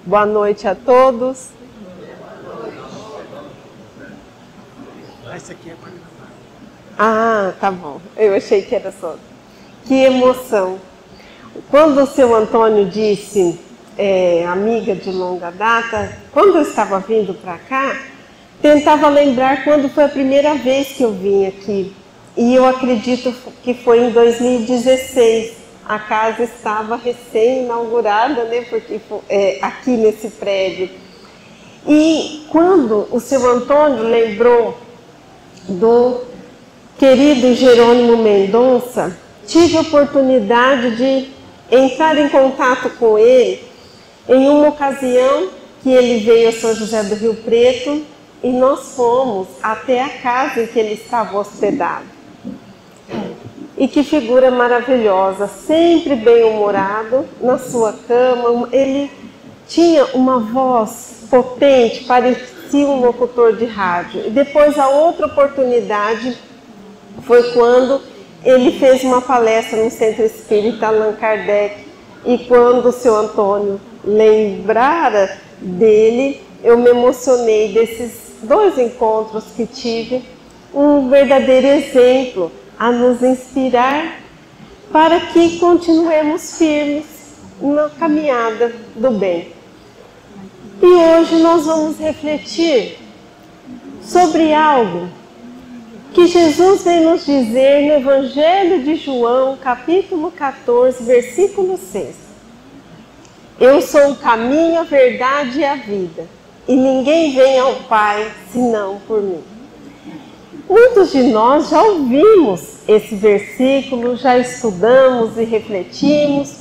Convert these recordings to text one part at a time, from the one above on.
Boa noite a todos. Essa aqui é para... Ah, tá bom. Eu achei que era só. Que emoção. Quando o seu Antônio disse, amiga de longa data, quando eu estava vindo para cá, tentava lembrar quando foi a primeira vez que eu vim aqui. E eu acredito que foi em 2016. A casa estava recém-inaugurada, né? Porque aqui nesse prédio. E quando o seu Antônio lembrou do querido Jerônimo Mendonça, tive a oportunidade de entrar em contato com ele em uma ocasião que ele veio a São José do Rio Preto e nós fomos até a casa em que ele estava hospedado. E que figura maravilhosa, sempre bem-humorado na sua cama. Ele tinha uma voz potente, parecia um locutor de rádio. E depois a outra oportunidade foi quando ele fez uma palestra no Centro Espírita Allan Kardec. E quando o seu Antônio lembrara dele, eu me emocionei desses 2 encontros que tive. Um verdadeiro exemplo a nos inspirar para que continuemos firmes na caminhada do bem. E hoje nós vamos refletir sobre algo que Jesus vem nos dizer no Evangelho de João, capítulo 14, versículo 6. Eu sou o caminho, a verdade e a vida, e ninguém vem ao Pai senão por mim. Muitos de nós já ouvimos esse versículo, já estudamos e refletimos.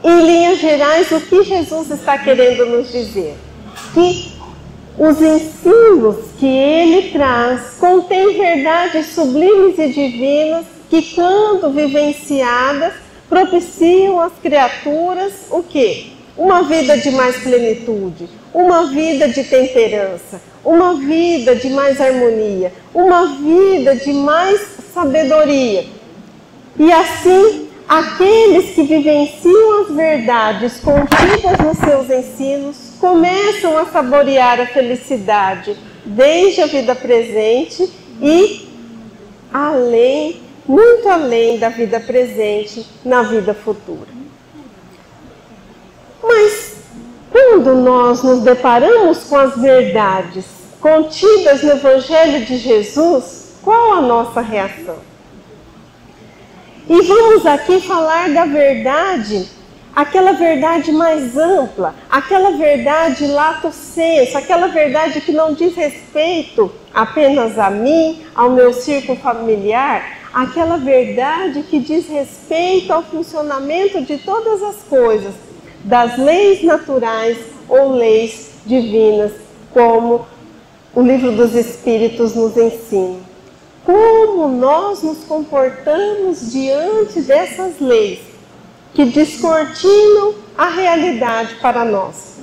Em linhas gerais, o que Jesus está querendo nos dizer? Que os ensinos que ele traz contêm verdades sublimes e divinas que, quando vivenciadas, propiciam às criaturas o quê? Uma vida de mais plenitude, uma vida de temperança, uma vida de mais harmonia, uma vida de mais sabedoria. E assim, aqueles que vivenciam as verdades contidas nos seus ensinos começam a saborear a felicidade desde a vida presente e além, muito além da vida presente, na vida futura. Mas quando nós nos deparamos com as verdades contidas no Evangelho de Jesus, qual a nossa reação? E vamos aqui falar da verdade, aquela verdade mais ampla, aquela verdade lato sensu, aquela verdade que não diz respeito apenas a mim, ao meu círculo familiar, aquela verdade que diz respeito ao funcionamento de todas as coisas, das leis naturais ou leis divinas, como o Livro dos Espíritos nos ensina. Como nós nos comportamos diante dessas leis que descortinam a realidade para nós?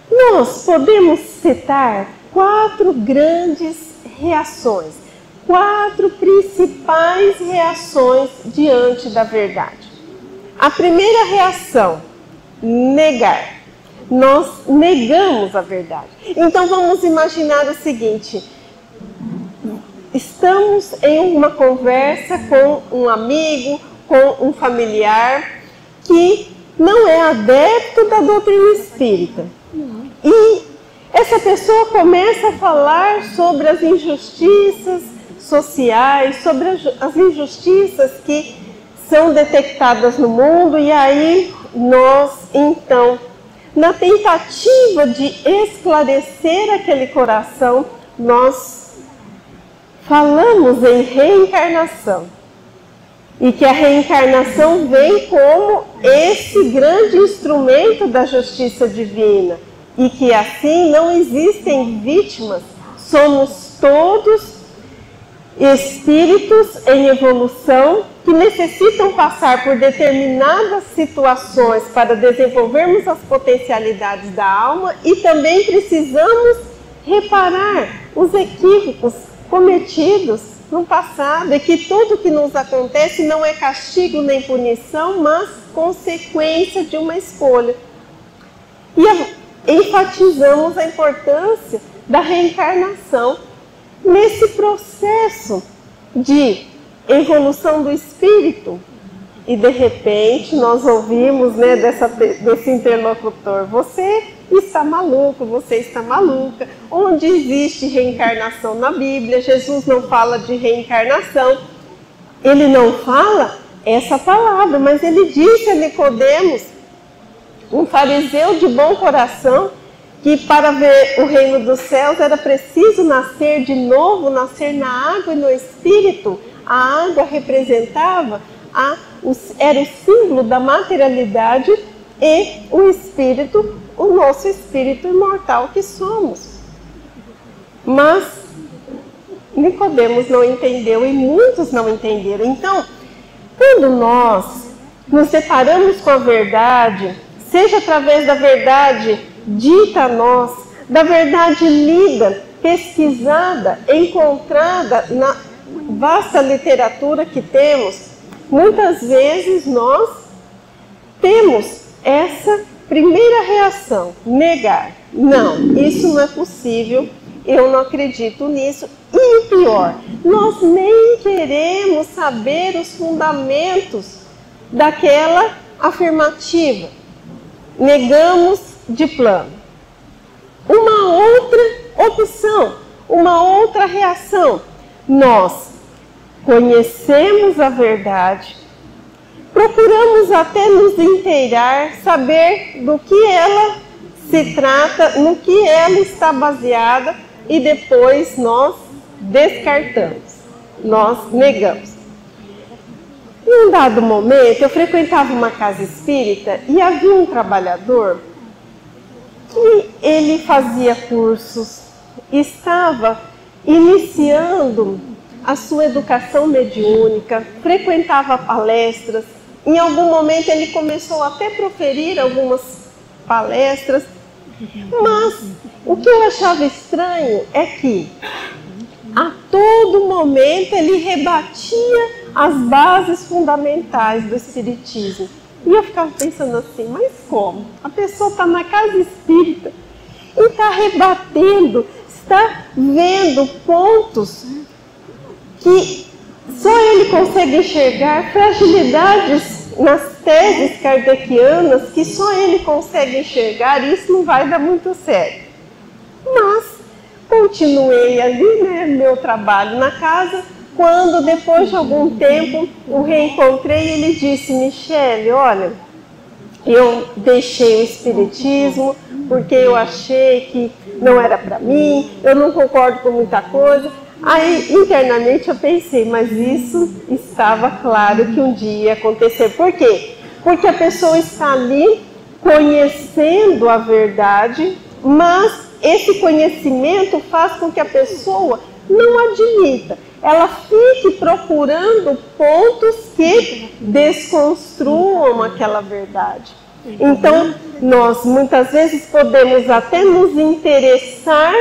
Nós podemos citar 4 grandes reações, 4 principais reações diante da verdade. A primeira reação, negar. Nós negamos a verdade. Então vamos imaginar o seguinte: estamos em uma conversa com um amigo, com um familiar que não é adepto da doutrina espírita. E essa pessoa começa a falar sobre as injustiças sociais, sobre as injustiças que são detectadas no mundo, e aí nós, então, na tentativa de esclarecer aquele coração, nós falamos em reencarnação. E que a reencarnação vem como esse grande instrumento da justiça divina. E que assim não existem vítimas, somos todos espíritos em evolução que necessitam passar por determinadas situações para desenvolvermos as potencialidades da alma e também precisamos reparar os equívocos cometidos no passado e que tudo que nos acontece não é castigo nem punição, mas consequência de uma escolha. e enfatizamos a importância da reencarnação nesse processo de evolução do espírito. E de repente nós ouvimos, né, desse interlocutor: você está maluco, você está maluca. Onde existe reencarnação na Bíblia? Jesus não fala de reencarnação. Ele não fala essa palavra, mas ele disse a Nicodemos, um fariseu de bom coração, que para ver o reino dos céus era preciso nascer de novo, nascer na água e no Espírito. A água representava, era o símbolo da materialidade, e o Espírito, o nosso Espírito imortal que somos. Mas Nicodemos não entendeu e muitos não entenderam. Então, quando nós nos deparamos com a verdade, seja através da verdade dita a nós, da verdade lida, pesquisada, encontrada na vasta literatura que temos, muitas vezes nós temos essa primeira reação: negar. Não, isso não é possível, eu não acredito nisso. E o pior, nós nem queremos saber os fundamentos daquela afirmativa. Negamos de plano. Uma outra opção, uma outra reação: nós conhecemos a verdade, procuramos até nos inteirar, saber do que ela se trata, no que ela está baseada, e depois nós descartamos, nós negamos. Em um dado momento, eu frequentava uma casa espírita e havia um trabalhador que ele fazia cursos, estava iniciando a sua educação mediúnica, frequentava palestras. Em algum momento ele começou até a proferir algumas palestras, mas o que eu achava estranho é que a todo momento ele rebatia as bases fundamentais do Espiritismo. E eu ficava pensando assim: mas como? A pessoa está na casa espírita e está rebatendo, está vendo pontos que só ele consegue enxergar, fragilidades nas teses kardecianas que só ele consegue enxergar, e isso não vai dar muito certo. Mas continuei ali, né, meu trabalho na casa, quando depois de algum tempo o reencontrei e ele disse: Michele, olha, eu deixei o Espiritismo porque eu achei que não era para mim, eu não concordo com muita coisa. Aí internamente eu pensei: mas isso estava claro que um dia ia acontecer. Por quê? Porque a pessoa está ali conhecendo a verdade, mas esse conhecimento faz com que a pessoa não admita. Ela fique procurando pontos que desconstruam aquela verdade. Então, nós muitas vezes podemos até nos interessar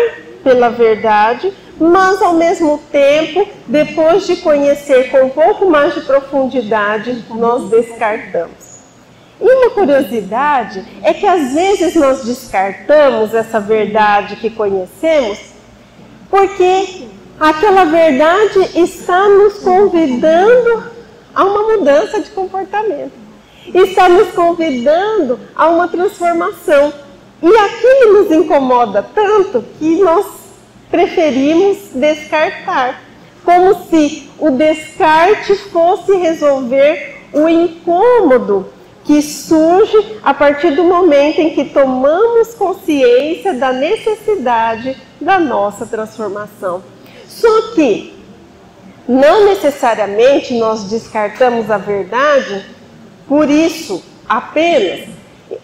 pela verdade, mas ao mesmo tempo, depois de conhecer com um pouco mais de profundidade, nós descartamos. E uma curiosidade é que às vezes nós descartamos essa verdade que conhecemos porque aquela verdade está nos convidando a uma mudança de comportamento, está nos convidando a uma transformação. E aquilo nos incomoda tanto que nós preferimos descartar, como se o descarte fosse resolver o incômodo que surge a partir do momento em que tomamos consciência da necessidade da nossa transformação. Só que não necessariamente nós descartamos a verdade por isso apenas.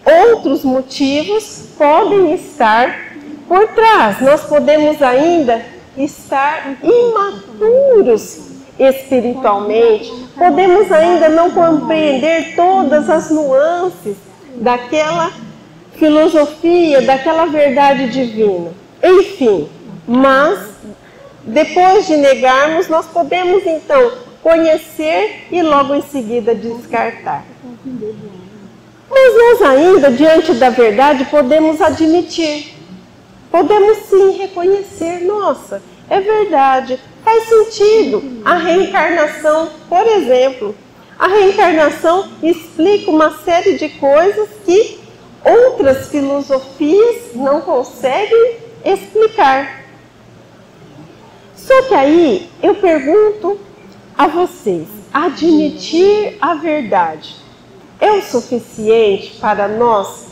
Outros motivos podem estar por trás. Nós podemos ainda estar imaturos espiritualmente, podemos ainda não compreender todas as nuances daquela filosofia, daquela verdade divina. Enfim, mas depois de negarmos, nós podemos então conhecer e logo em seguida descartar. Mas nós ainda, diante da verdade, podemos admitir, podemos sim reconhecer, nossa, é verdade, faz sentido. A reencarnação, por exemplo, a reencarnação explica uma série de coisas que outras filosofias não conseguem explicar. Só que aí eu pergunto a vocês, admitir a verdade é o suficiente para nós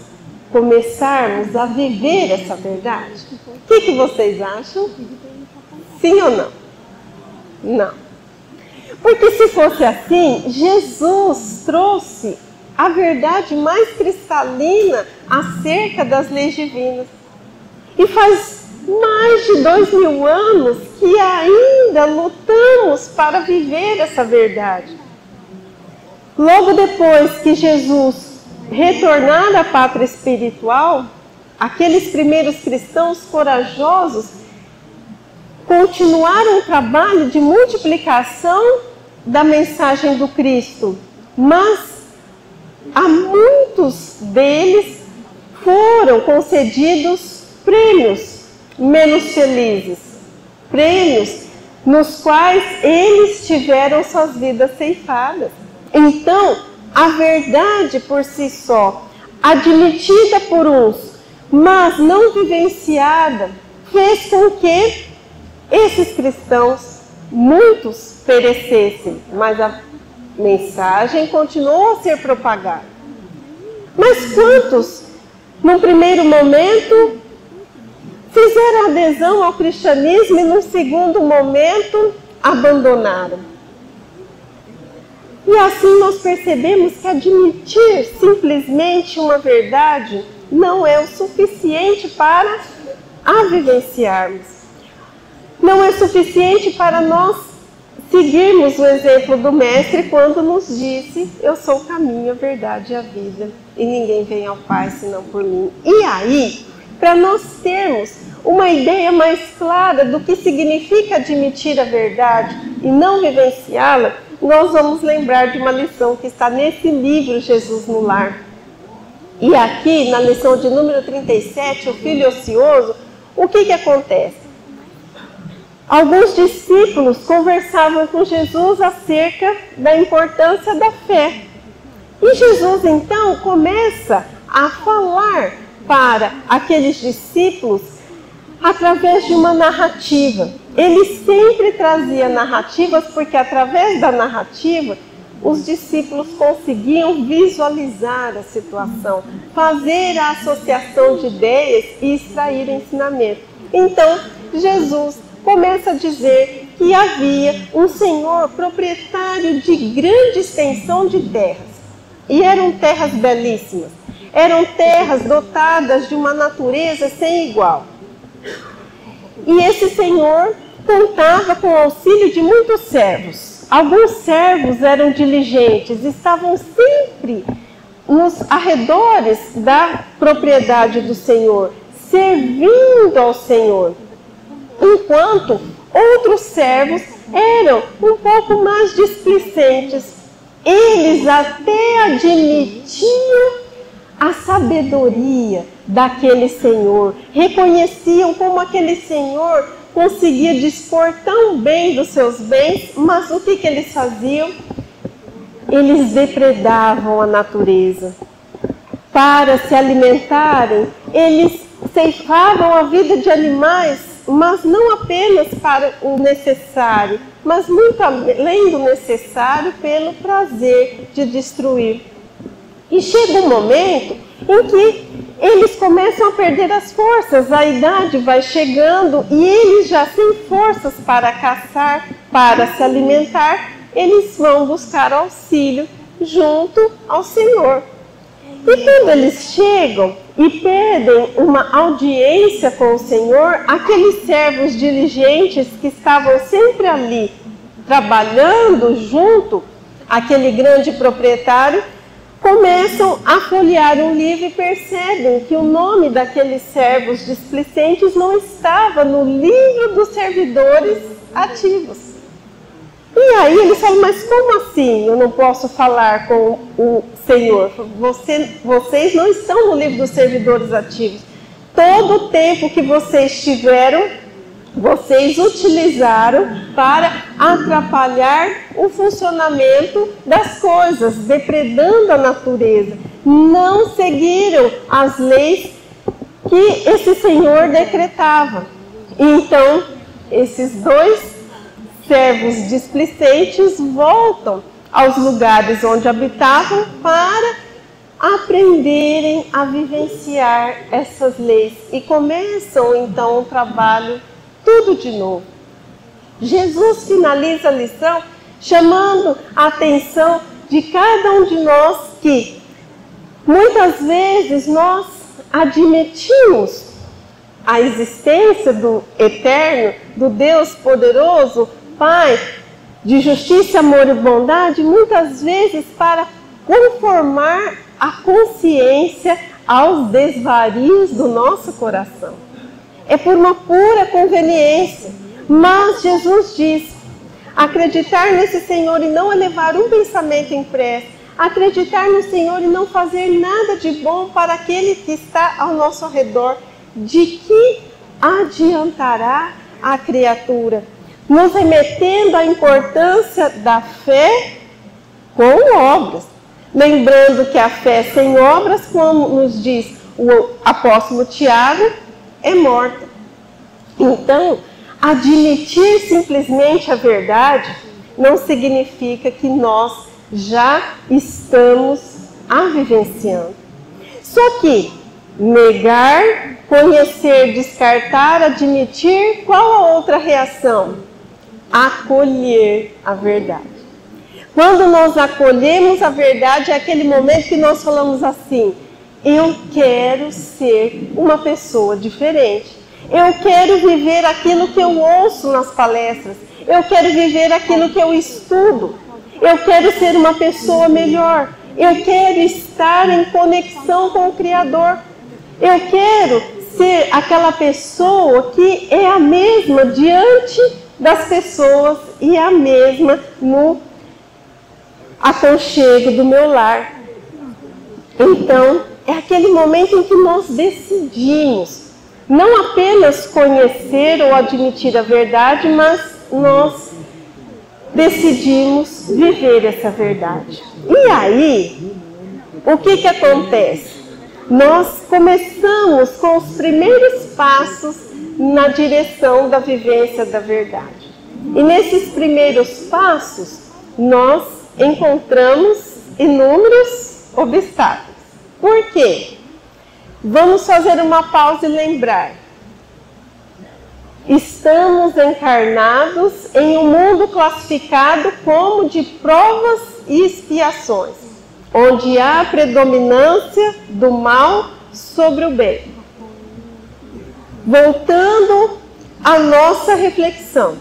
começarmos a viver essa verdade? O que vocês acham? Sim ou não? Não. Porque se fosse assim, Jesus trouxe a verdade mais cristalina acerca das leis divinas. E faz mais de 2000 anos que ainda lutamos para viver essa verdade. Logo depois que Jesus retornar à pátria espiritual, aqueles primeiros cristãos corajosos continuaram o trabalho de multiplicação da mensagem do Cristo, mas a muitos deles foram concedidos prêmios menos felizes, prêmios nos quais eles tiveram suas vidas ceifadas. Então, a verdade por si só, admitida por uns, mas não vivenciada, fez com que esses cristãos, muitos, perecessem, mas a mensagem continuou a ser propagada. Mas quantos, num primeiro momento, fizeram adesão ao cristianismo e, num segundo momento, abandonaram? E assim nós percebemos que admitir simplesmente uma verdade não é o suficiente para a vivenciarmos. Não é suficiente para nós seguirmos o exemplo do Mestre quando nos disse: eu sou o caminho, a verdade e a vida, e ninguém vem ao Pai senão por mim. E aí, para nós termos uma ideia mais clara do que significa admitir a verdade e não vivenciá-la, nós vamos lembrar de uma lição que está nesse livro, Jesus no Lar. E aqui, na lição de número 37, o filho ocioso, o que acontece? Alguns discípulos conversavam com Jesus acerca da importância da fé. E Jesus, então, começa a falar para aqueles discípulos através de uma narrativa. Ele sempre trazia narrativas, porque através da narrativa os discípulos conseguiam visualizar a situação, fazer a associação de ideias e extrair ensinamento. Então, Jesus começa a dizer que havia um senhor proprietário de grande extensão de terras. E eram terras belíssimas, eram terras dotadas de uma natureza sem igual. E esse senhor contava com o auxílio de muitos servos. Alguns servos eram diligentes, estavam sempre nos arredores da propriedade do Senhor, servindo ao Senhor. Enquanto outros servos eram um pouco mais displicentes. Eles até admitiam a sabedoria daquele senhor, reconheciam como aquele senhor conseguia dispor tão bem dos seus bens, mas o que eles faziam? Eles depredavam a natureza. Para se alimentarem, eles ceifavam a vida de animais, mas não apenas para o necessário, mas muito além do necessário, pelo prazer de destruir. E chega um momento em que eles começam a perder as forças, a idade vai chegando e eles já sem forças para caçar, para se alimentar, eles vão buscar auxílio junto ao Senhor. E quando eles chegam e pedem uma audiência com o Senhor, aqueles servos diligentes que estavam sempre ali, trabalhando junto àquele grande proprietário, começam a folhear um livro e percebem que o nome daqueles servos displicentes não estava no livro dos servidores ativos. E aí eles falam, mas como assim eu não posso falar com o Senhor? Vocês não estão no livro dos servidores ativos. Todo o tempo que vocês tiveram, vocês utilizaram para atrapalhar o funcionamento das coisas, depredando a natureza. Não seguiram as leis que esse Senhor decretava. Então, esses dois servos displicentes voltam aos lugares onde habitavam para aprenderem a vivenciar essas leis e começam então o trabalho tudo de novo. Jesus finaliza a lição chamando a atenção de cada um de nós que muitas vezes nós admitimos a existência do Eterno, do Deus poderoso, Pai, de justiça, amor e bondade, muitas vezes para conformar a consciência aos desvarios do nosso coração. É por uma pura conveniência. Mas Jesus diz, acreditar nesse Senhor e não elevar um pensamento em prece, acreditar no Senhor e não fazer nada de bom para aquele que está ao nosso redor, de que adiantará a criatura? Nos remetendo à importância da fé com obras. Lembrando que a fé sem obras, como nos diz o apóstolo Tiago, é morta. Então, admitir simplesmente a verdade não significa que nós já estamos a vivenciando. Só que negar, conhecer, descartar, admitir, qual a outra reação? Acolher a verdade. Quando nós acolhemos a verdade, é aquele momento que nós falamos assim, eu quero ser uma pessoa diferente. Eu quero viver aquilo que eu ouço nas palestras. Eu quero viver aquilo que eu estudo. Eu quero ser uma pessoa melhor. Eu quero estar em conexão com o Criador. Eu quero ser aquela pessoa que é a mesma diante das pessoas e a mesma no aconchego do meu lar. Então, é aquele momento em que nós decidimos não apenas conhecer ou admitir a verdade, mas nós decidimos viver essa verdade. E aí, o que acontece? Nós começamos com os primeiros passos na direção da vivência da verdade. E nesses primeiros passos, nós encontramos inúmeros obstáculos. Por quê? Vamos fazer uma pausa e lembrar. Estamos encarnados em um mundo classificado como de provas e expiações, onde há predominância do mal sobre o bem. Voltando à nossa reflexão.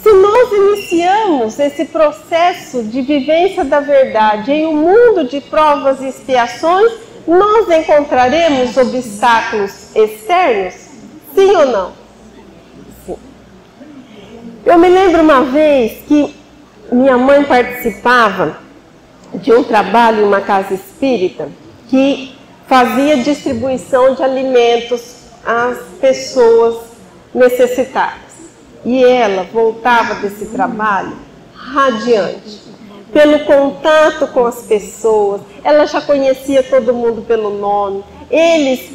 Se nós iniciamos esse processo de vivência da verdade em um mundo de provas e expiações, nós encontraremos obstáculos externos? Sim ou não? Sim. Eu me lembro uma vez que minha mãe participava de um trabalho em uma casa espírita que fazia distribuição de alimentos às pessoas necessitadas. E ela voltava desse trabalho radiante, pelo contato com as pessoas. Ela já conhecia todo mundo pelo nome. Eles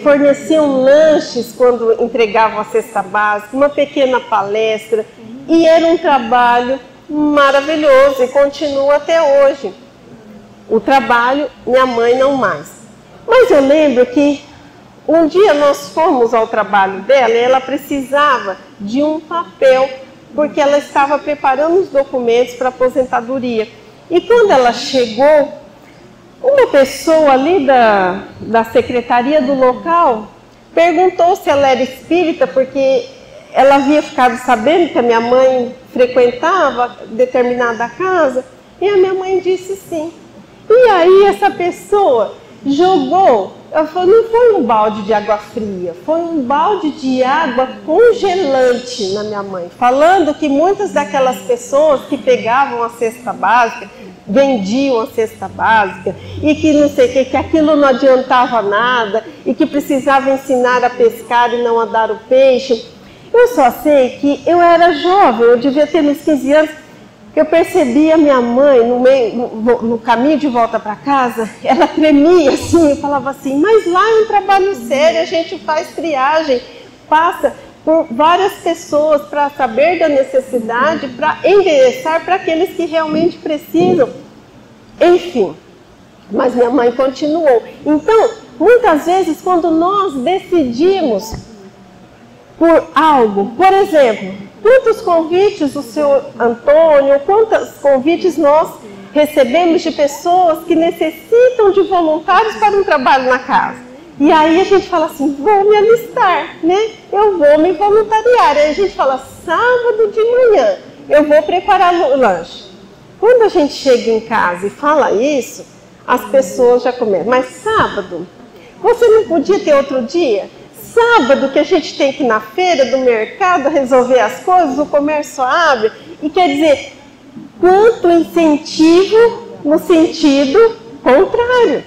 forneciam lanches quando entregavam a cesta básica, uma pequena palestra. E era um trabalho maravilhoso e continua até hoje. O trabalho, minha mãe não mais. Mas eu lembro que um dia nós fomos ao trabalho dela e ela precisava de um papel, porque ela estava preparando os documentos para a aposentadoria. E quando ela chegou, uma pessoa ali da secretaria do local perguntou se ela era espírita, porque ela havia ficado sabendo que a minha mãe frequentava determinada casa, e a minha mãe disse sim. E aí essa pessoa jogou, não foi um balde de água fria, foi um balde de água congelante na minha mãe, falando que muitas daquelas pessoas que pegavam a cesta básica, vendiam a cesta básica, e que não sei o que aquilo não adiantava nada, e que precisava ensinar a pescar e não a dar o peixe. Eu só sei que eu era jovem, eu devia ter uns 15 anos, eu percebi a minha mãe no caminho de volta para casa, ela tremia assim, eu falava assim, mas lá é um trabalho sério, a gente faz triagem, passa por várias pessoas para saber da necessidade, para endereçar para aqueles que realmente precisam. Enfim, mas minha mãe continuou. Então, muitas vezes, quando nós decidimos por algo, por exemplo, quantos convites o senhor Antônio, quantos convites nós recebemos de pessoas que necessitam de voluntários para um trabalho na casa. E aí a gente fala assim, vou me alistar, né? Eu vou me voluntariar. Aí a gente fala, sábado de manhã, eu vou preparar o lanche. Quando a gente chega em casa e fala isso, as pessoas já começam, mas sábado, você não podia ter outro dia? Sábado que a gente tem que ir na feira do mercado resolver as coisas, o comércio abre. E quer dizer, quanto incentivo no sentido contrário.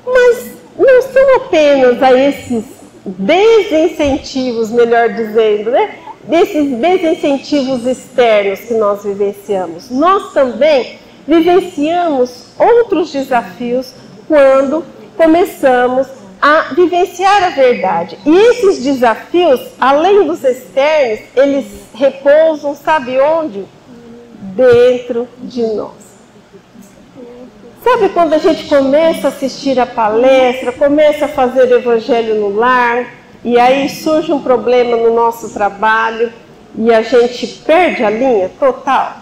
Mas não são apenas a esses desincentivos, melhor dizendo, né? Desses desincentivos externos que nós vivenciamos. Nós também vivenciamos outros desafios quando começamos a vivenciar a verdade. E esses desafios, além dos externos, eles repousam, sabe onde? Dentro de nós. Sabe quando a gente começa a assistir a palestra, começa a fazer o evangelho no lar, e aí surge um problema no nosso trabalho, e a gente perde a linha total?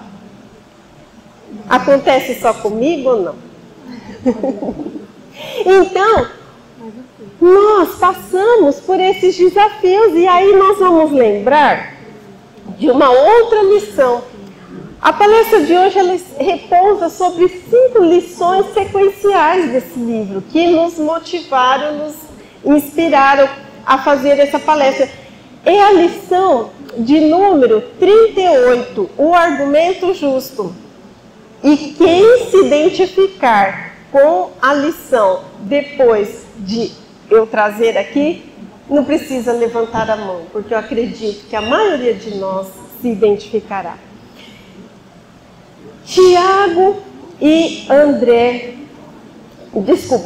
Acontece só comigo ou não? Então, nós passamos por esses desafios e aí nós vamos lembrar de uma outra lição. A palestra de hoje ela repousa sobre 5 lições sequenciais desse livro que nos motivaram, nos inspiraram a fazer essa palestra. É a lição de número 38, o argumento justo. E quem se identificar com a lição depois de eu trazer aqui, não precisa levantar a mão, porque eu acredito que a maioria de nós se identificará.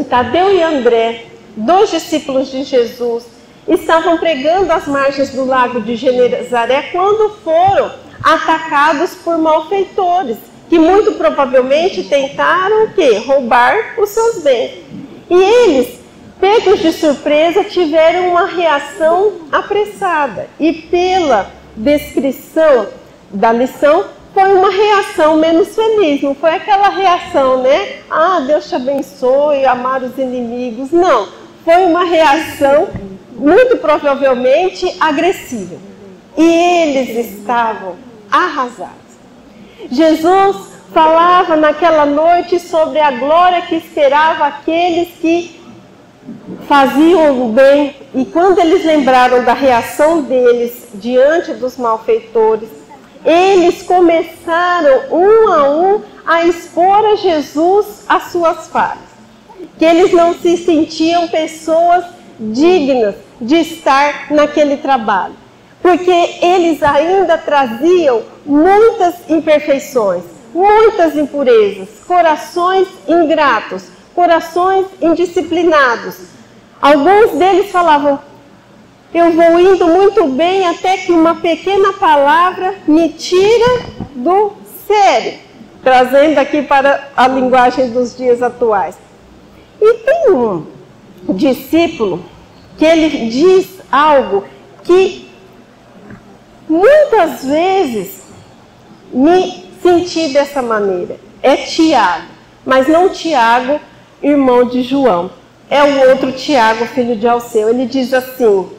Tadeu e André, 2 discípulos de Jesus, estavam pregando às margens do lago de Genezaré quando foram atacados por malfeitores, que muito provavelmente tentaram o quê? Roubar os seus bens. E eles, pegos de surpresa, tiveram uma reação apressada. E pela descrição da lição, foi uma reação menos feliz. Não foi aquela reação, né? Ah, Deus te abençoe, amar os inimigos. Não, foi uma reação muito provavelmente agressiva. E eles estavam arrasados. Jesus falava naquela noite sobre a glória que esperava aqueles que faziam o bem, e quando eles lembraram da reação deles diante dos malfeitores, eles começaram um a um a expor a Jesus as suas falhas, que eles não se sentiam pessoas dignas de estar naquele trabalho, porque eles ainda traziam muitas imperfeições, muitas impurezas, corações ingratos, corações indisciplinados. Alguns deles falavam, eu vou indo muito bem até que uma pequena palavra me tira do sério, trazendo aqui para a linguagem dos dias atuais. E tem um discípulo que ele diz algo que muitas vezes me senti dessa maneira. É Tiago, mas não Tiago, irmão de João. É o outro Tiago, filho de Alceu. Ele diz assim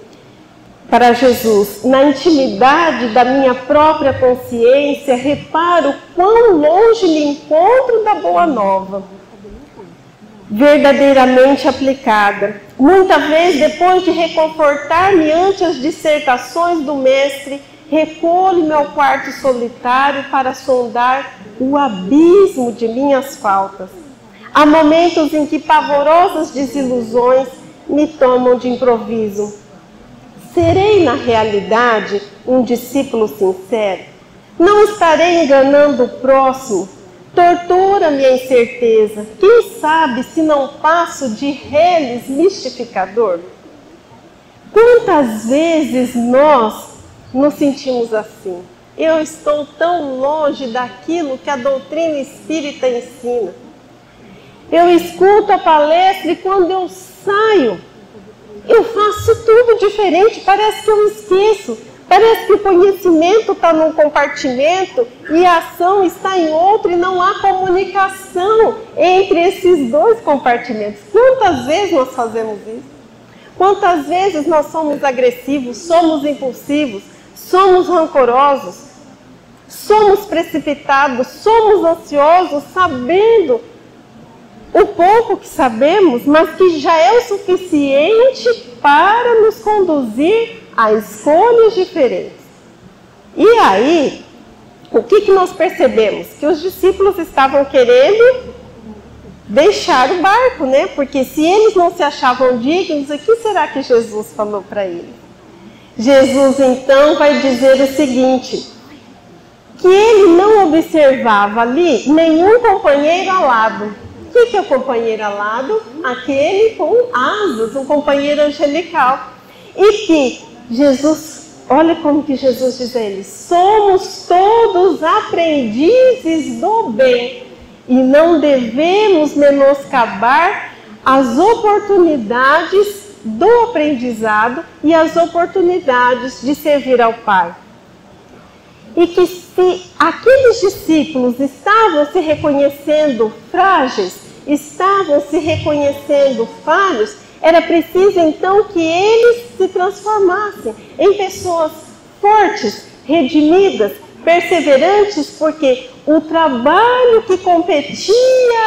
para Jesus: na intimidade da minha própria consciência, reparo quão longe me encontro da boa nova. verdadeiramente aplicada. Muita vez, depois de reconfortar-me ante as dissertações do mestre, recolho-me ao quarto solitário para sondar o abismo de minhas faltas. Há momentos em que pavorosas desilusões me tomam de improviso. Serei, na realidade, um discípulo sincero? Não estarei enganando o próximo? Tortura-me a incerteza. Quem sabe se não passo de reles mistificador? Quantas vezes nós nos sentimos assim? Eu estou tão longe daquilo que a doutrina espírita ensina. Eu escuto a palestra e quando eu saio, eu faço tudo diferente, parece que eu esqueço. Parece que o conhecimento está num compartimento e a ação está em outro e não há comunicação entre esses dois compartimentos. Quantas vezes nós fazemos isso? Quantas vezes nós somos agressivos, somos impulsivos, somos rancorosos, somos precipitados, somos ansiosos, sabendo o pouco que sabemos, mas que já é o suficiente para nos conduzir a escolhas diferentes. E aí, o que nós percebemos? Que os discípulos estavam querendo deixar o barco, né? Porque se eles não se achavam dignos, o que será que Jesus falou para eles? Jesus então vai dizer o seguinte, que ele não observava ali nenhum companheiro alado. O que é o companheiro alado? Aquele com asas, um companheiro angelical. E que Jesus, olha como que Jesus diz a eles, somos todos aprendizes do bem e não devemos menoscabar as oportunidades do aprendizado e as oportunidades de servir ao Pai. E que se aqueles discípulos estavam se reconhecendo frágeis, estavam se reconhecendo falhos, era preciso então que eles se transformassem em pessoas fortes, redimidas, perseverantes, porque o trabalho que competia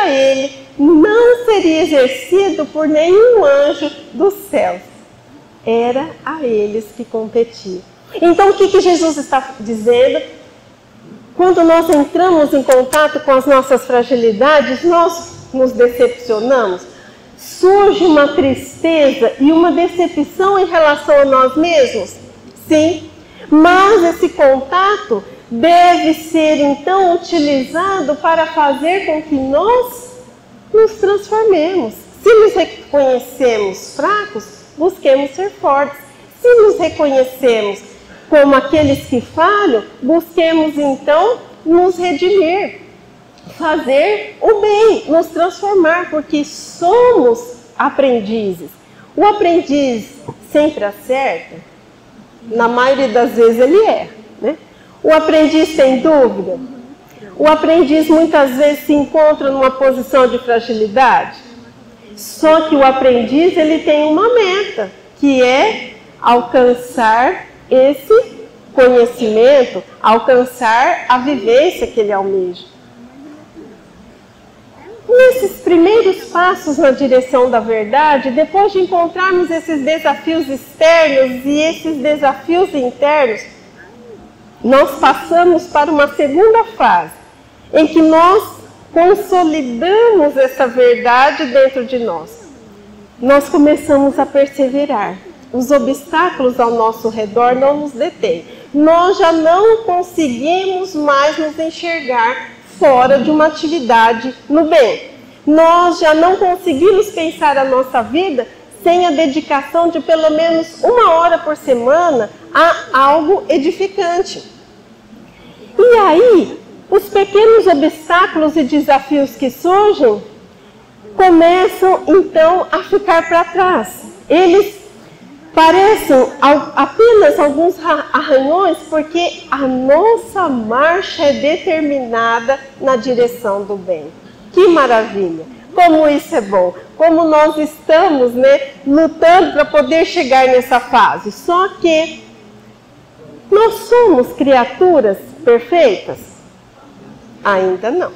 a ele não seria exercido por nenhum anjo dos céus. Era a eles que competia. Então o que Jesus está dizendo? Quando nós entramos em contato com as nossas fragilidades, nós nos decepcionamos. Surge uma tristeza e uma decepção em relação a nós mesmos? Sim, mas esse contato deve ser então utilizado para fazer com que nós nos transformemos. Se nos reconhecemos fracos, busquemos ser fortes. Se nos reconhecemos como aqueles que falham, busquemos então nos redimir, fazer o bem, nos transformar, porque somos aprendizes. O aprendiz sempre acerta? Na maioria das vezes ele erra, né? O aprendiz tem dúvida? O aprendiz muitas vezes se encontra numa posição de fragilidade. Só que o aprendiz ele tem uma meta, que é alcançar esse conhecimento, alcançar a vivência que ele almeja. Nesses primeiros passos na direção da verdade, depois de encontrarmos esses desafios externos e esses desafios internos, nós passamos para uma segunda fase, em que nós consolidamos essa verdade dentro de nós. Nós começamos a perseverar. Os obstáculos ao nosso redor não nos detêm. Nós já não conseguimos mais nos enxergar fora de uma atividade no bem. Nós já não conseguimos pensar a nossa vida sem a dedicação de pelo menos 1 hora por semana a algo edificante. E aí, os pequenos obstáculos e desafios que surgem começam então a ficar para trás. Eles parecem apenas alguns arranhões, porque a nossa marcha é determinada na direção do bem. Que maravilha! Como isso é bom! Como nós estamos, lutando para poder chegar nessa fase. Só que nós somos criaturas perfeitas? Ainda não.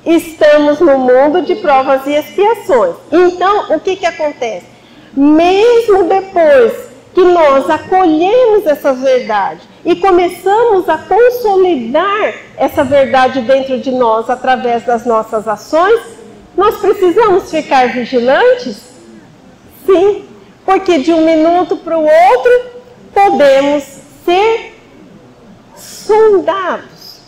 estamos no mundo de provas e expiações. Então, o que acontece? Mesmo depois que nós acolhemos essa verdade e começamos a consolidar essa verdade dentro de nós através das nossas ações, nós precisamos ficar vigilantes? Sim, porque de um minuto para o outro podemos ser sondados.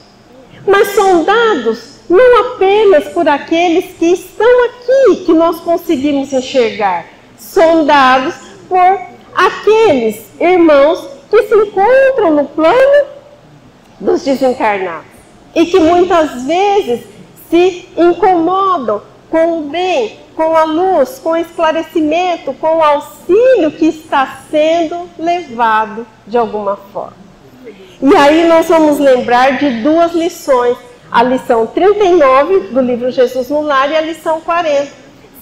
Mas sondados não apenas por aqueles que estão aqui, que nós conseguimos enxergar, sondados por aqueles irmãos que se encontram no plano dos desencarnados e que muitas vezes se incomodam com o bem, com a luz, com o esclarecimento, com o auxílio que está sendo levado de alguma forma. E aí nós vamos lembrar de duas lições, a lição 39 do livro Jesus no Lar e a lição 40.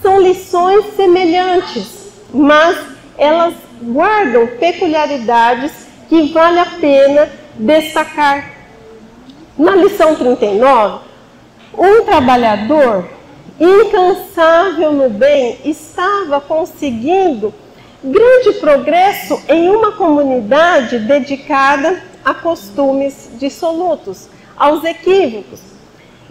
São lições semelhantes, mas elas guardam peculiaridades que vale a pena destacar. Na lição 39, um trabalhador incansável no bem estava conseguindo grande progresso em uma comunidade dedicada a costumes dissolutos, aos equívocos.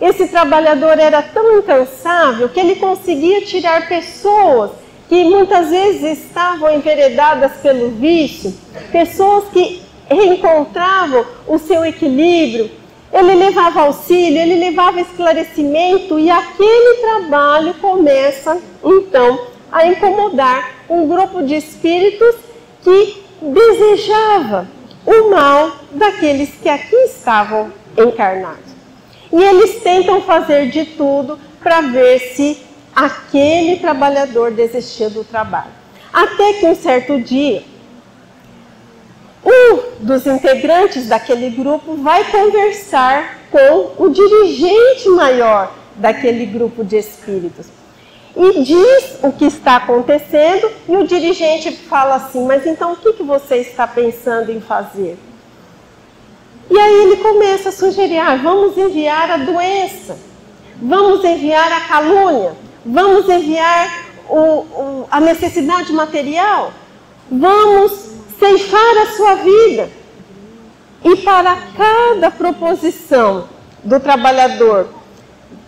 Esse trabalhador era tão incansável que ele conseguia tirar pessoas que muitas vezes estavam enveredadas pelo vício, pessoas que reencontravam o seu equilíbrio. Ele levava auxílio, ele levava esclarecimento e aquele trabalho começa, então, a incomodar um grupo de espíritos que desejava o mal daqueles que aqui estavam encarnados. E eles tentam fazer de tudo para ver se aquele trabalhador desistia do trabalho. Até que um certo dia, um dos integrantes daquele grupo vai conversar com o dirigente maior daquele grupo de espíritos. E diz o que está acontecendo e o dirigente fala assim, mas então o que você está pensando em fazer? E aí ele começa a sugerir, vamos enviar a doença, vamos enviar a calúnia, vamos enviar a necessidade material, vamos ceifar a sua vida. E para cada proposição do trabalhador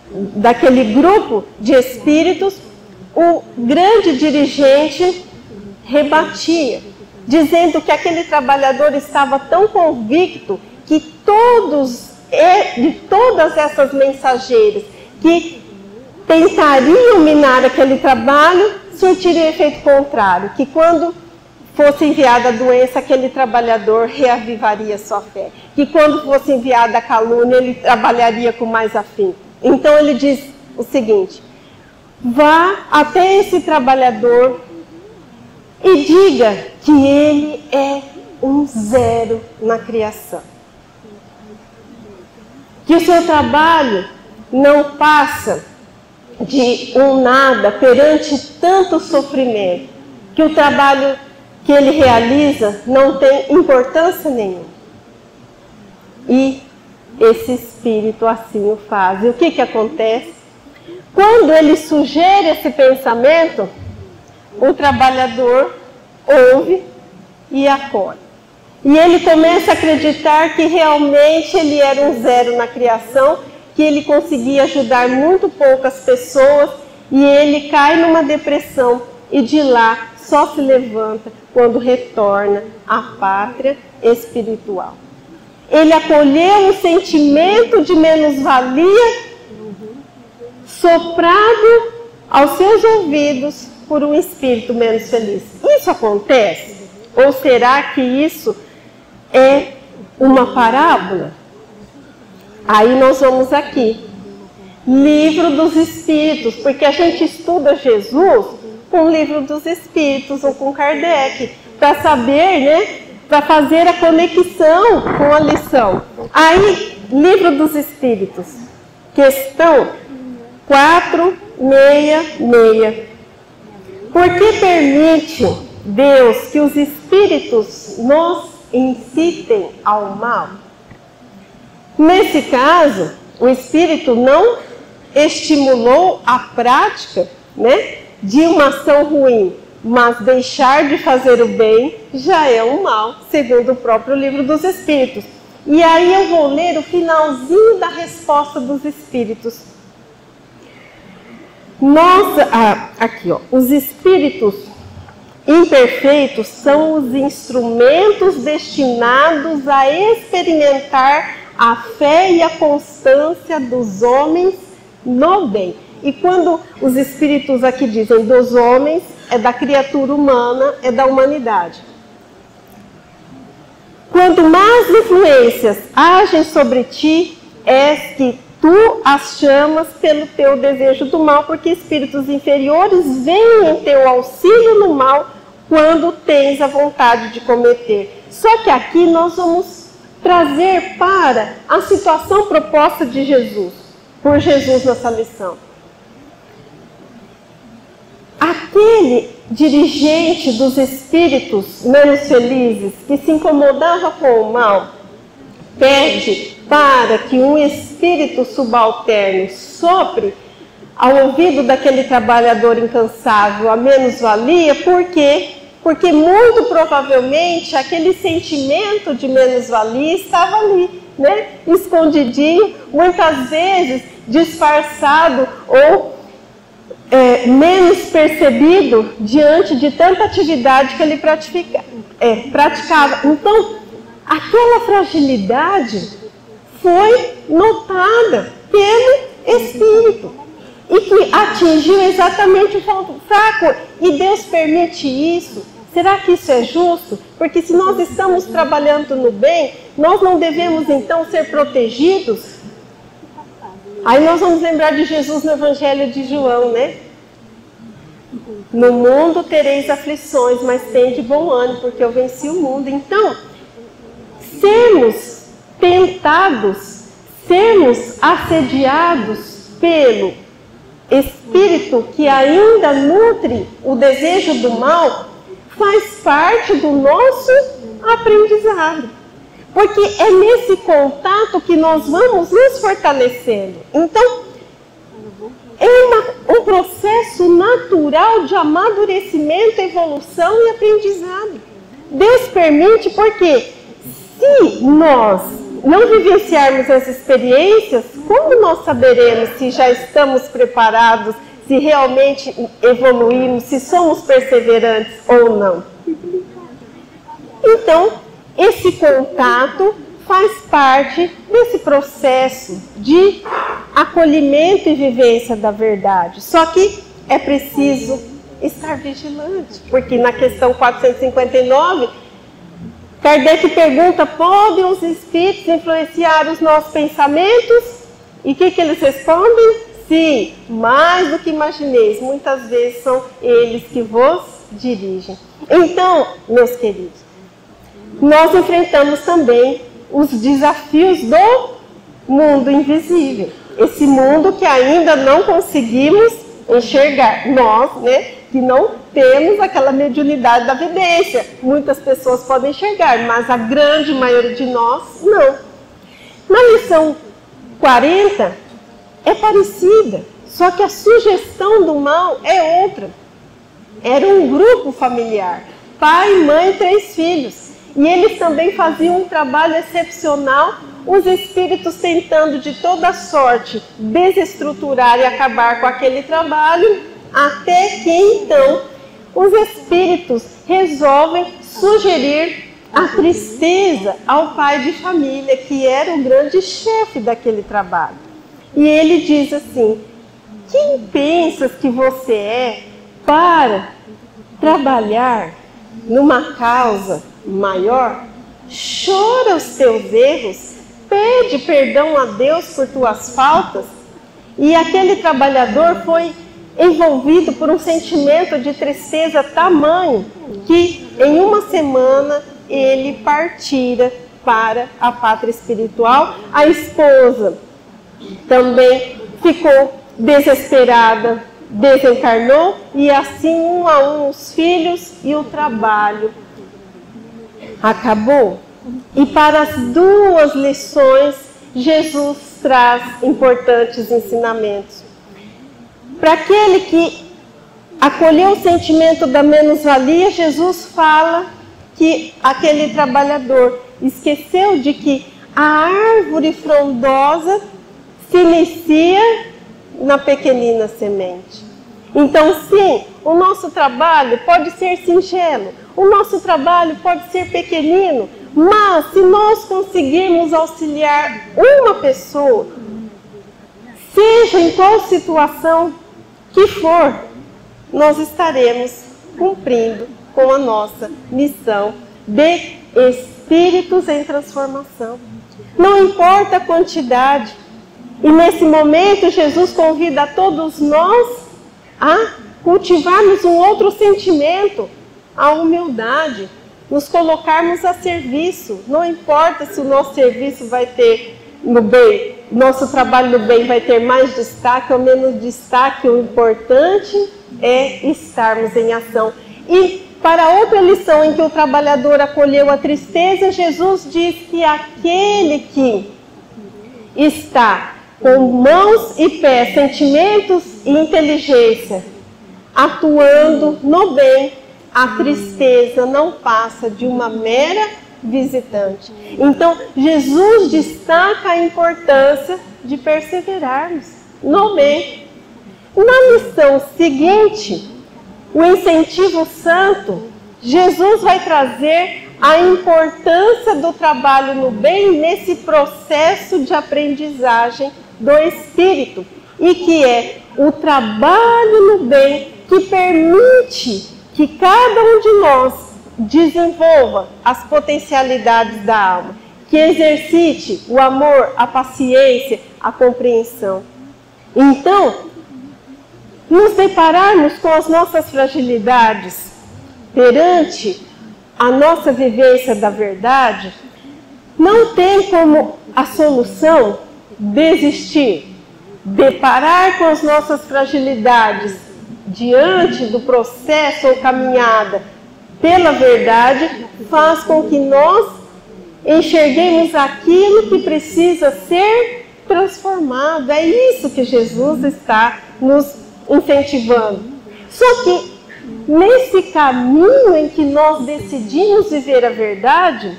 daquele grupo de espíritos, o grande dirigente rebatia, dizendo que aquele trabalhador estava tão convicto que de todas essas mensageiras que tentariam minar aquele trabalho, surtiriam efeito contrário, que quando fosse enviada a doença, aquele trabalhador reavivaria sua fé, que quando fosse enviada a calúnia, ele trabalharia com mais afinco. Então ele diz o seguinte, vá até esse trabalhador e diga que ele é um zero na criação. Que o seu trabalho não passa de um nada perante tanto sofrimento, que o trabalho que ele realiza não tem importância nenhuma. E esse espírito assim o faz. E o que acontece? Quando ele sugere esse pensamento, o trabalhador ouve e acolhe. E ele começa a acreditar que realmente ele era um zero na criação, que ele conseguia ajudar muito poucas pessoas, e ele cai numa depressão e de lá só se levanta quando retorna à pátria espiritual. Ele acolheu o sentimento de menos-valia soprado aos seus ouvidos por um espírito menos feliz. Isso acontece? Ou será que isso é uma parábola? Aí nós vamos aqui, Livro dos Espíritos, porque a gente estuda Jesus com o Livro dos Espíritos ou com Kardec, para saber, né, para fazer a conexão com a lição. Aí, Livro dos Espíritos, questão 466. Por que permite Deus que os espíritos nos incitem ao mal? Nesse caso, o espírito não estimulou a prática, né, de uma ação ruim, mas deixar de fazer o bem já é um mal, segundo o próprio Livro dos Espíritos. E aí eu vou ler o finalzinho da resposta dos Espíritos. Aqui, ó, os espíritos imperfeitos são os instrumentos destinados a experimentar a fé e a constância dos homens no bem. E quando os espíritos aqui dizem dos homens, é da criatura humana, é da humanidade. Quanto mais influências agem sobre ti, és que tu as chamas pelo teu desejo do mal, porque espíritos inferiores vêm em teu auxílio no mal quando tens a vontade de cometer. Só que aqui nós vamos trazer para a situação proposta de Jesus, por Jesus nessa lição. Aquele dirigente dos espíritos menos felizes que se incomodava com o mal, pede para que um espírito subalterno sopre ao ouvido daquele trabalhador incansável a menos-valia. Por quê? Porque muito provavelmente aquele sentimento de menos-valia estava ali, né? Escondidinho, muitas vezes disfarçado ou menos percebido diante de tanta atividade que ele praticava. Então, aquela fragilidade foi notada pelo Espírito e que atingiu exatamente o ponto fraco. E Deus permite isso? Será que isso é justo? Porque se nós estamos trabalhando no bem, nós não devemos então ser protegidos? Aí nós vamos lembrar de Jesus no Evangelho de João, né? No mundo tereis aflições, mas tende bom ânimo, porque eu venci o mundo. Então, sermos tentados, sermos assediados pelo espírito que ainda nutre o desejo do mal, faz parte do nosso aprendizado. Porque é nesse contato que nós vamos nos fortalecendo. Então, é um processo natural de amadurecimento, evolução e aprendizado. Deus permite porque se nós não vivenciarmos as experiências, como nós saberemos se já estamos preparados, se realmente evoluímos, se somos perseverantes ou não? Então, esse contato faz parte desse processo de acolhimento e vivência da verdade. Só que é preciso estar vigilante, porque na questão 459, Kardec pergunta: podem os espíritos influenciar os nossos pensamentos? E o que eles respondem? Sim, mais do que imagineis, muitas vezes são eles que vos dirigem. Então, meus queridos, nós enfrentamos também os desafios do mundo invisível. Esse mundo que ainda não conseguimos enxergar. Nós, né, que não temos aquela mediunidade da vidência. Muitas pessoas podem enxergar, mas a grande maioria de nós, não. Na lição 40, é parecida, só que a sugestão do mal é outra. Era um grupo familiar, pai, mãe, 3 filhos. E eles também faziam um trabalho excepcional, os espíritos tentando de toda sorte desestruturar e acabar com aquele trabalho, até que então os espíritos resolvem sugerir a tristeza ao pai de família, que era o grande chefe daquele trabalho. E ele diz assim: quem pensas que você é para trabalhar numa causa maior? Chora os teus erros, pede perdão a Deus por tuas faltas. E aquele trabalhador foi envolvido por um sentimento de tristeza tamanho que em uma semana ele partira para a pátria espiritual. A esposa também ficou desesperada, desencarnou, e assim um a um os filhos e o trabalho acabou. E para as 2 lições, Jesus traz importantes ensinamentos. Para aquele que acolheu o sentimento da menos-valia, Jesus fala que aquele trabalhador esqueceu de que a árvore frondosa se inicia na pequenina semente. Então, sim, o nosso trabalho pode ser singelo, o nosso trabalho pode ser pequenino, mas se nós conseguirmos auxiliar uma pessoa, seja em qual situação que for, nós estaremos cumprindo com a nossa missão de espíritos em transformação. Não importa a quantidade. E nesse momento, Jesus convida a todos nós a cultivarmos um outro sentimento, a humildade, nos colocarmos a serviço. Não importa se o nosso serviço vai ter no bem, nosso trabalho no bem vai ter mais destaque ou menos destaque, o importante é estarmos em ação. E para outra lição em que o trabalhador acolheu a tristeza, Jesus diz que aquele que está com mãos e pés, sentimentos e inteligência, atuando no bem, a tristeza não passa de uma mera visitante. Então, Jesus destaca a importância de perseverarmos no bem. Na lição seguinte, o incentivo santo, Jesus vai trazer a importância do trabalho no bem nesse processo de aprendizagem do Espírito, e que é o trabalho no bem que permite que cada um de nós desenvolva as potencialidades da alma, que exercite o amor, a paciência, a compreensão. Então, nos depararmos com as nossas fragilidades perante a nossa vivência da verdade, não tem como a solução desistir. Deparar com as nossas fragilidades diante do processo ou caminhada pela verdade faz com que nós enxerguemos aquilo que precisa ser transformado. É isso que Jesus está nos incentivando. Só que nesse caminho em que nós decidimos viver a verdade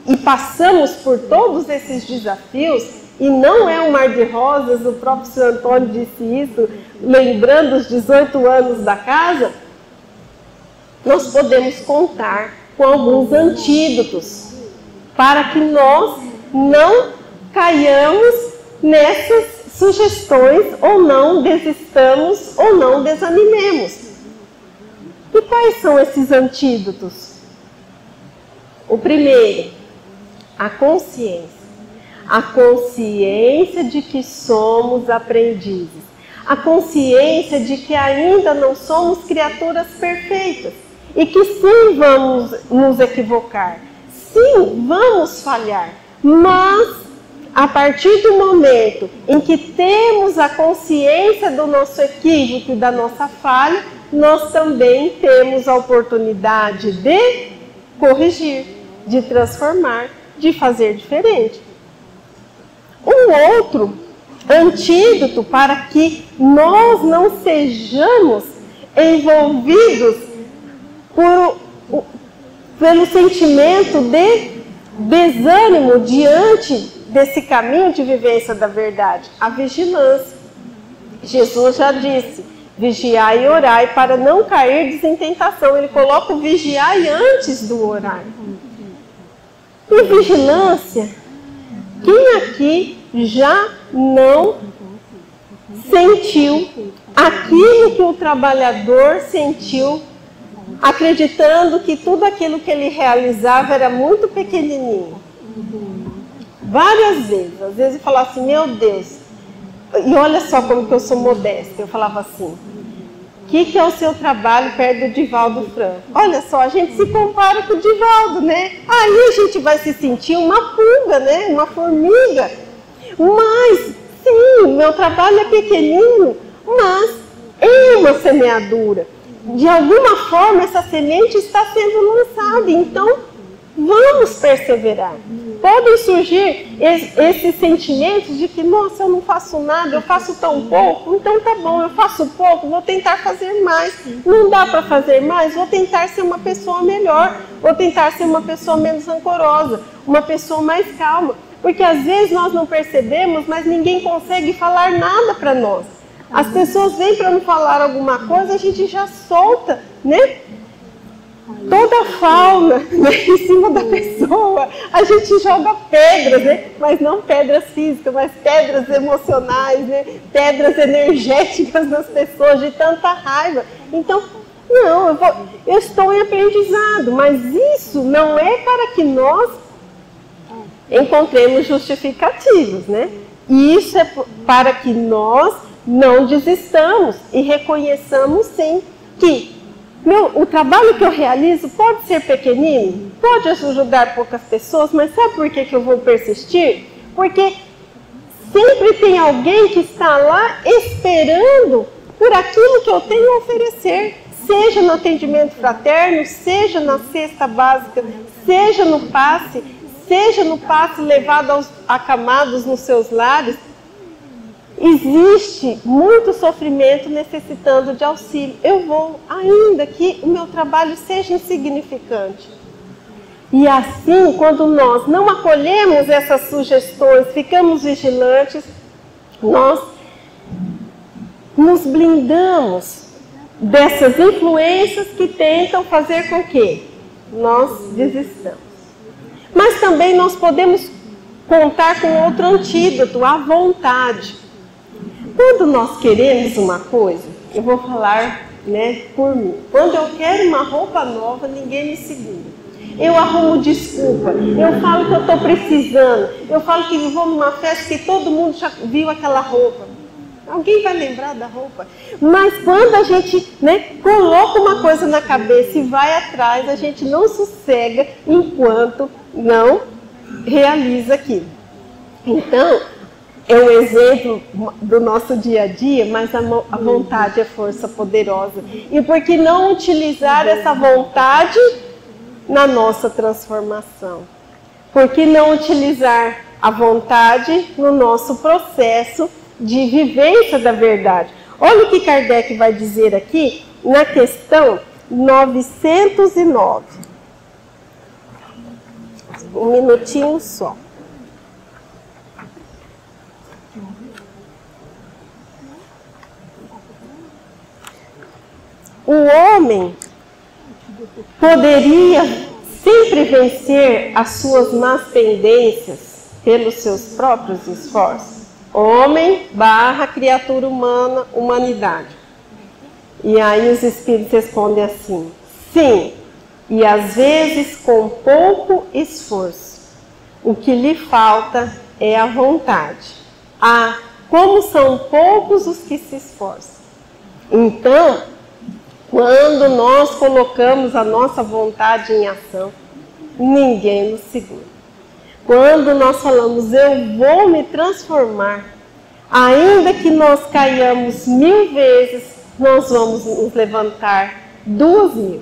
e passamos por todos esses desafios, e não é um mar de rosas, o próprio Sr. Antônio disse isso, lembrando os 18 anos da casa, nós podemos contar com alguns antídotos para que nós não caiamos nessas sugestões ou não desistamos ou não desanimemos. E quais são esses antídotos? O primeiro, a consciência. A consciência de que somos aprendizes. A consciência de que ainda não somos criaturas perfeitas. E que sim, vamos nos equivocar. Sim, vamos falhar. Mas, a partir do momento em que temos a consciência do nosso equívoco e da nossa falha, nós também temos a oportunidade de corrigir, de transformar, de fazer diferente. Um outro antídoto para que nós não sejamos envolvidos pelo sentimento de desânimo diante desse caminho de vivência da verdade, a vigilância. Jesus já disse, vigiai e orai para não cairdes em tentação. Ele coloca o vigiai antes do orar. E vigilância, quem aqui já não sentiu aquilo que o trabalhador sentiu, acreditando que tudo aquilo que ele realizava era muito pequenininho? Várias vezes. Às vezes eu falava assim, meu Deus, e olha só como que eu sou modesta. Eu falava assim, o que é o seu trabalho perto do Divaldo Franco? Olha só, a gente se compara com o Divaldo, né? Aí a gente vai se sentir uma pulga, né? Uma formiga. Mas, sim, meu trabalho é pequenino, mas é uma semeadura. De alguma forma, essa semente está sendo lançada. Então, Vamos perseverar. Podem surgir esses sentimentos de que, nossa, eu não faço nada, eu faço tão pouco, então tá bom, eu faço pouco, vou tentar fazer mais. Não dá para fazer mais, vou tentar ser uma pessoa melhor, vou tentar ser uma pessoa menos rancorosa, uma pessoa mais calma. Porque às vezes nós não percebemos, mas ninguém consegue falar nada para nós. As pessoas vêm para nos falar alguma coisa, a gente já solta, né? Toda a fauna, né, em cima da pessoa, a gente joga pedras, né? Mas não pedras físicas, mas pedras emocionais, né? Pedras energéticas nas pessoas de tanta raiva. Então, não, eu estou em aprendizado, mas isso não é para que nós encontremos justificativos, né? E isso é para que nós não desistamos e reconheçamos sim que o trabalho que eu realizo pode ser pequenino, pode ajudar poucas pessoas, mas sabe por que eu vou persistir? Porque sempre tem alguém que está lá esperando por aquilo que eu tenho a oferecer, seja no atendimento fraterno, seja na cesta básica, seja no passe levado aos acamados nos seus lares. Existe muito sofrimento necessitando de auxílio. Eu vou, ainda que o meu trabalho seja insignificante. E assim, quando nós não acolhemos essas sugestões, ficamos vigilantes, nós nos blindamos dessas influências que tentam fazer com que nós desistamos. Mas também nós podemos contar com outro antídoto, a vontade. Quando nós queremos uma coisa, eu vou falar, né, por mim. Quando eu quero uma roupa nova, ninguém me segura. Eu arrumo desculpa, eu falo que eu estou precisando, eu falo que vou numa festa que todo mundo já viu aquela roupa. Alguém vai lembrar da roupa? Mas quando a gente, né, coloca uma coisa na cabeça e vai atrás, a gente não sossega enquanto não realiza aquilo. Então, é um exemplo do nosso dia a dia, mas a vontade é força poderosa. E por que não utilizar essa vontade na nossa transformação? Por que não utilizar a vontade no nosso processo de vivência da verdade? Olha o que Kardec vai dizer aqui na questão 909. Um minutinho só. O homem poderia sempre vencer as suas más tendências pelos seus próprios esforços? Homem / criatura humana, humanidade. E aí os espíritos respondem assim: sim, e às vezes com pouco esforço. O que lhe falta é a vontade. Ah, como são poucos os que se esforçam. Então, quando nós colocamos a nossa vontade em ação, ninguém nos segura. Quando nós falamos, eu vou me transformar, ainda que nós caiamos 1000 vezes, nós vamos nos levantar 2000.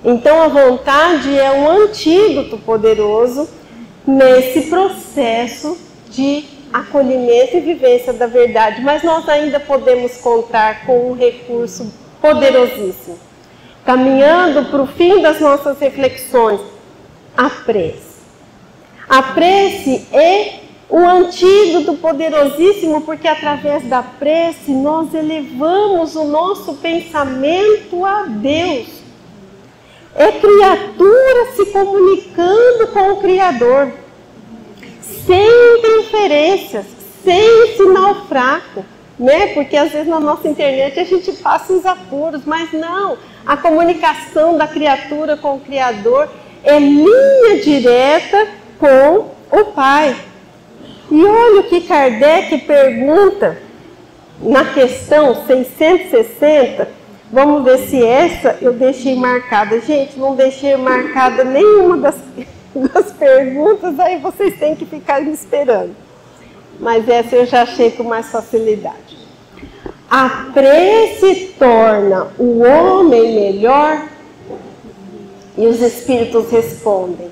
Então a vontade é um antídoto poderoso nesse processo de acolhimento e vivência da verdade. Mas nós ainda podemos contar com um recurso poderosíssimo. Caminhando para o fim das nossas reflexões, a prece. A prece é um antídoto poderosíssimo, porque através da prece nós elevamos o nosso pensamento a Deus. É criatura se comunicando com o Criador, sem interferências, sem sinal fraco. Né? Porque às vezes na nossa internet a gente passa uns apuros, mas não, a comunicação da criatura com o Criador é linha direta com o Pai. E olha o que Kardec pergunta na questão 660, vamos ver se essa eu deixei marcada. Gente, não deixei marcada nenhuma das perguntas, aí vocês têm que ficar me esperando. Mas essa eu já achei com mais facilidade. A prece torna o homem melhor? E os espíritos respondem: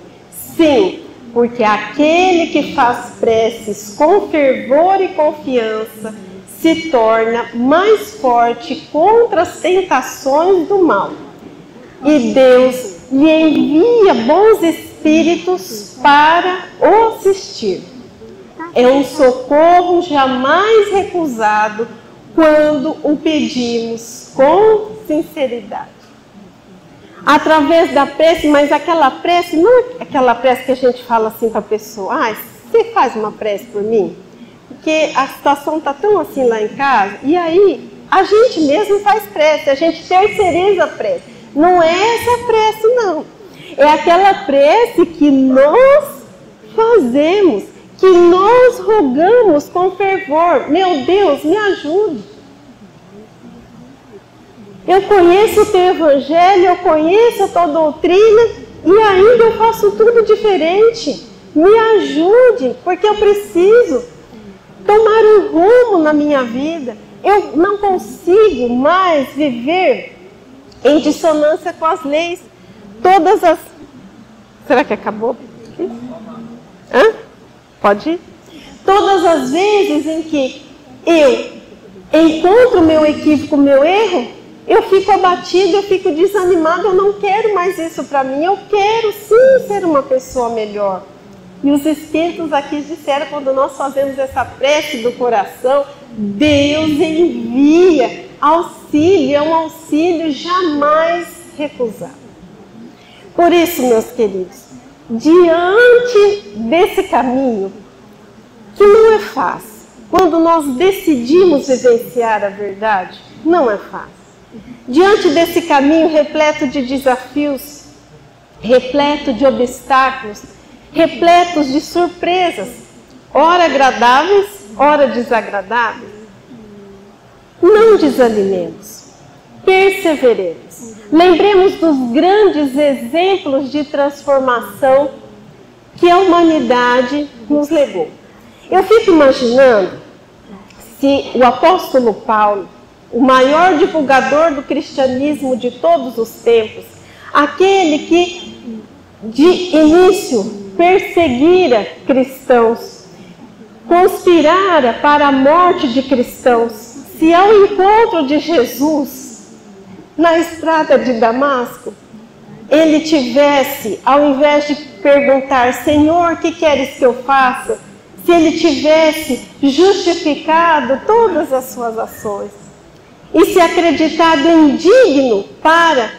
Sim, porque aquele que faz preces com fervor e confiança se torna mais forte contra as tentações do mal. E Deus lhe envia bons espíritos para o assistir. É um socorro jamais recusado quando o pedimos com sinceridade. Através da prece, mas aquela prece, não é aquela prece que a gente fala assim para a pessoa, você faz uma prece por mim? Porque a situação está tão assim lá em casa, e aí a gente mesmo faz prece, a gente terceiriza a prece. Não é essa prece, não. É aquela prece que nós fazemos, que nós rogamos com fervor. Meu Deus, me ajude. Eu conheço o teu evangelho, eu conheço a tua doutrina e ainda eu faço tudo diferente. Me ajude, porque eu preciso tomar um rumo na minha vida. Eu não consigo mais viver em dissonância com as leis. Todas as... Será que acabou? Pode ir? Todas as vezes em que eu encontro o meu equívoco, o meu erro, eu fico abatida, eu fico desanimada, eu não quero mais isso para mim, eu quero sim ser uma pessoa melhor. E os Espíritos aqui disseram, quando nós fazemos essa prece do coração, Deus envia auxílio, é um auxílio jamais recusado. Por isso, meus queridos, diante desse caminho, que não é fácil, quando nós decidimos vivenciar a verdade, não é fácil. Diante desse caminho repleto de desafios, repleto de obstáculos, repletos de surpresas, ora agradáveis, ora desagradáveis, não desanimemos, perseveremos. Lembremos dos grandes exemplos de transformação que a humanidade nos legou. Eu fico imaginando se o apóstolo Paulo, o maior divulgador do cristianismo de todos os tempos, aquele que de início perseguira cristãos, conspirara para a morte de cristãos, se ao encontro de Jesus na estrada de Damasco, ele tivesse, ao invés de perguntar, Senhor, o que queres que eu faça? Se ele tivesse justificado todas as suas ações e se acreditado indigno para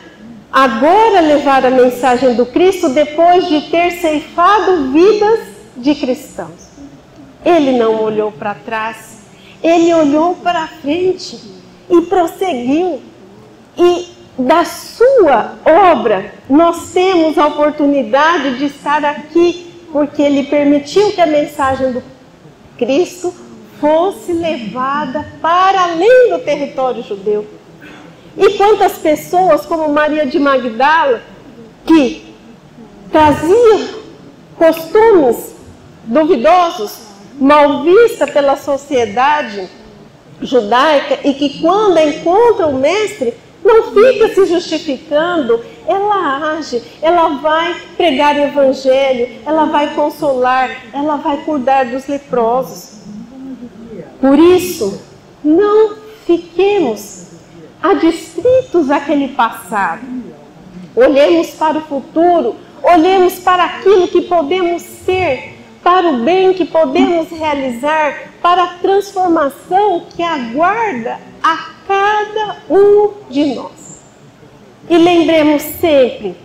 agora levar a mensagem do Cristo depois de ter ceifado vidas de cristãos. Ele não olhou para trás, ele olhou para frente e prosseguiu. E da sua obra nós temos a oportunidade de estar aqui, porque ele permitiu que a mensagem do Cristo fosse levada para além do território judeu. E quantas pessoas, como Maria de Magdala, que trazia costumes duvidosos, mal vista pela sociedade judaica, e que quando encontra o mestre, não fica se justificando, ela age, ela vai pregar o evangelho, ela vai consolar, ela vai cuidar dos leprosos. Por isso, não fiquemos adstritos àquele passado. Olhemos para o futuro, olhemos para aquilo que podemos ser, para o bem que podemos realizar, para a transformação que aguarda a cada um de nós. E lembremos sempre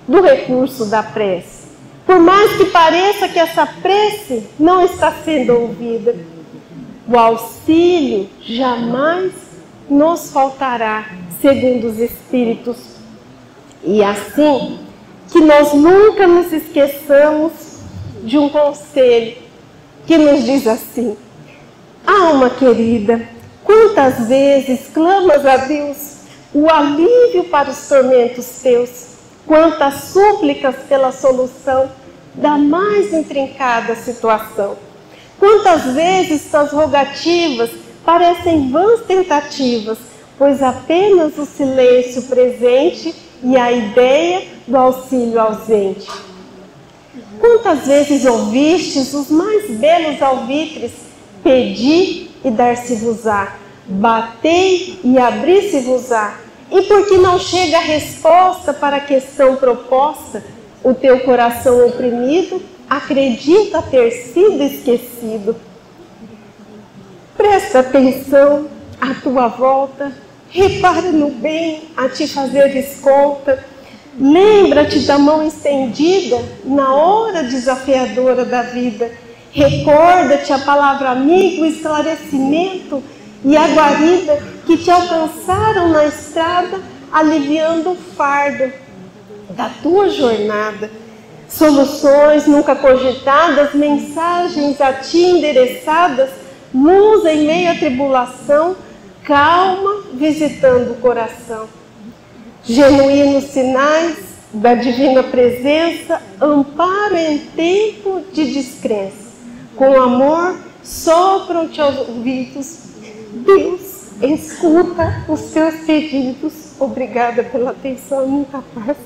do recurso da prece. Por mais que pareça que essa prece não está sendo ouvida, o auxílio jamais nos faltará, segundo os Espíritos. E assim, que nós nunca nos esqueçamos de um conselho que nos diz assim: alma querida, quantas vezes clamas a Deus o alívio para os tormentos teus, quantas súplicas pela solução da mais intrincada situação. Quantas vezes tuas rogativas parecem vãs tentativas, pois apenas o silêncio presente e a ideia do auxílio ausente. Quantas vezes ouvistes os mais belos alvitres? Pedi e dar-se-vos-á, batei e abri-se-vos-á. E porque não chega a resposta para a questão proposta, o teu coração oprimido acredita ter sido esquecido. Presta atenção à tua volta, repara no bem a te fazeres conta. Lembra-te da mão estendida na hora desafiadora da vida. Recorda-te a palavra amigo, o esclarecimento e a guarida que te alcançaram na estrada, aliviando o fardo da tua jornada. Soluções nunca cogitadas, mensagens a ti endereçadas, luz em meio à tribulação, calma visitando o coração. Genuínos sinais da divina presença, amparo em tempo de descrença. Com amor, sopram-te aos ouvidos. Deus, escuta os teus pedidos. Obrigada pela atenção, muita paz.